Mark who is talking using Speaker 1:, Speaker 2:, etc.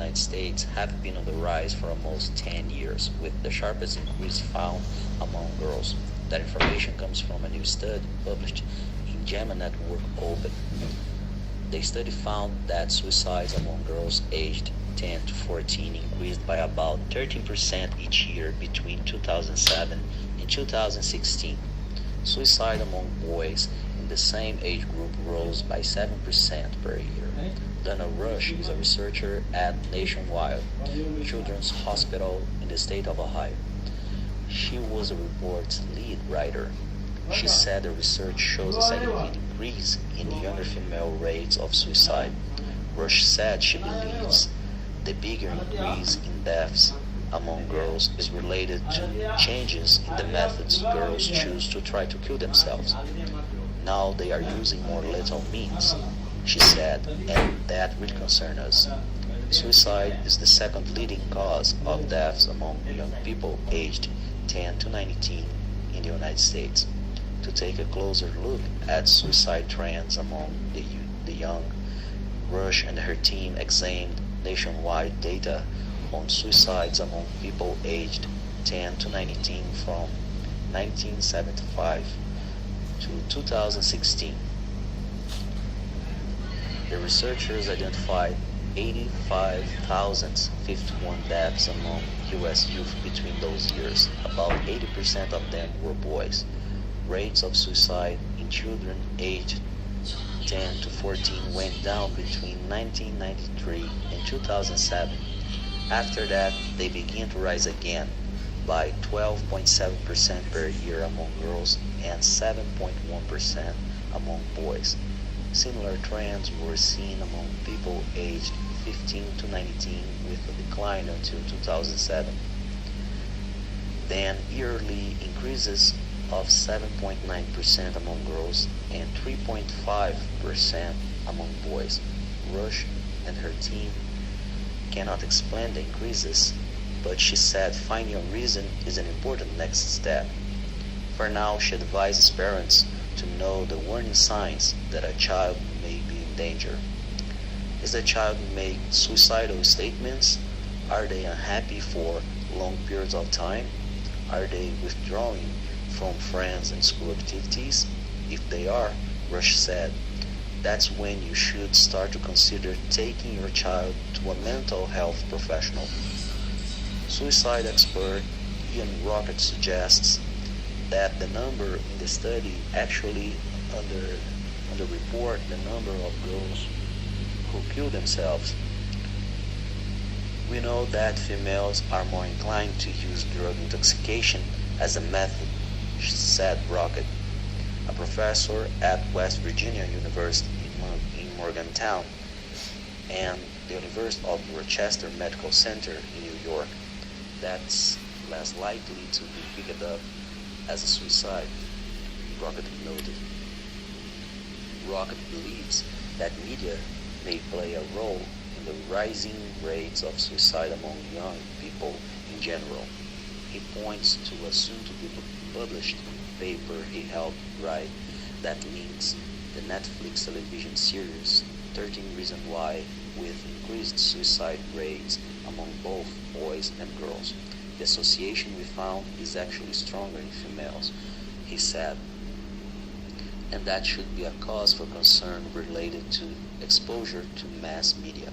Speaker 1: United States have been on the rise for almost 10 years, with the sharpest increase found among girls. That information comes from a new study published in JAMA Network Open. The study found that suicides among girls aged 10 to 14 increased by about 13% each year between 2007 and 2016. Suicide among boys in the same age group rose by 7% per year. Donna Rush is a researcher at Nationwide Children's Hospital in the state of Ohio. She was the report's lead writer. She said the research shows a significant increase in younger female rates of suicide. Rush said she believes the bigger increase in deaths among girls is related to changes in the methods girls choose to try to kill themselves. Now they are using more lethal means, she said, and that will concern us. Suicide is the second leading cause of deaths among young people aged 10 to 19 in the United States. To take a closer look at suicide trends among the young, Rush and her team examined nationwide data on suicides among people aged 10 to 19 from 1975 to 2016. The researchers identified 85,051 deaths among U.S. youth between those years. About 80% of them were boys. Rates of suicide in children aged 10 to 14 went down between 1993 and 2007. After that, they began to rise again by 12.7% per year among girls and 7.1% among boys. Similar trends were seen among people aged 15 to 19 with a decline until 2007. Then yearly increases of 7.9% among girls and 3.5% among boys. Rush and her team cannot explain the increases, but she said finding a reason is an important next step. For now, she advises parents to know the warning signs that a child may be in danger. Is the child make suicidal statements? Are they unhappy for long periods of time? Are they withdrawing from friends and school activities? If they are, Rush said, that's when you should start to consider taking your child to a mental health professional. Suicide expert Ian Rocket suggests that the number in the study actually underreport the number of girls who kill themselves. We know that females are more inclined to use drug intoxication as a method, said Rocket, a professor at West Virginia University in Morgantown and the University of Rochester Medical Center in New York. That's less likely to be picked up as a suicide, Rocket noted. Rocket believes that media may play a role in the rising rates of suicide among young people in general. He points to a soon-to-be published paper he helped write that links the Netflix television series 13 Reasons Why with increased suicide rates among both boys and girls. The association we found is actually stronger in females, he said, and that should be a cause for concern related to exposure to mass media.